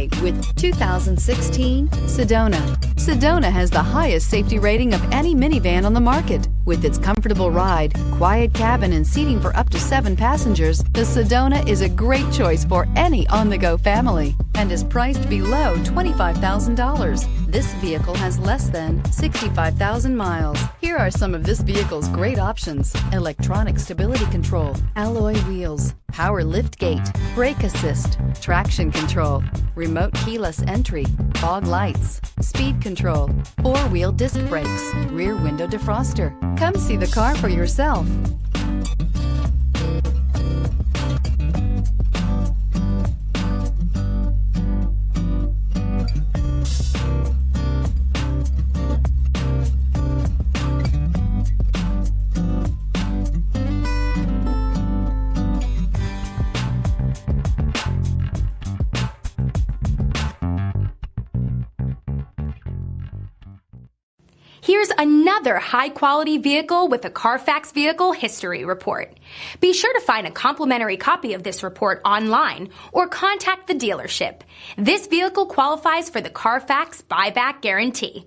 today with 2016 Sedona. Sedona has the highest safety rating of any minivan on the market. With its comfortable ride, quiet cabin, and seating for up to 7 passengers, the Sedona is a great choice for any on-the-go family and is priced below $25,000. This vehicle has less than 65,000 miles. Here are some of this vehicle's great options: electronic stability control, alloy wheels, power liftgate, brake assist, traction control, remote keyless entry, fog lights, speed control, 4-wheel disc brakes, rear window defroster. Come see the car for yourself. Here's another high-quality vehicle with a Carfax Vehicle History Report. Be sure to find a complimentary copy of this report online or contact the dealership. This vehicle qualifies for the Carfax Buyback Guarantee.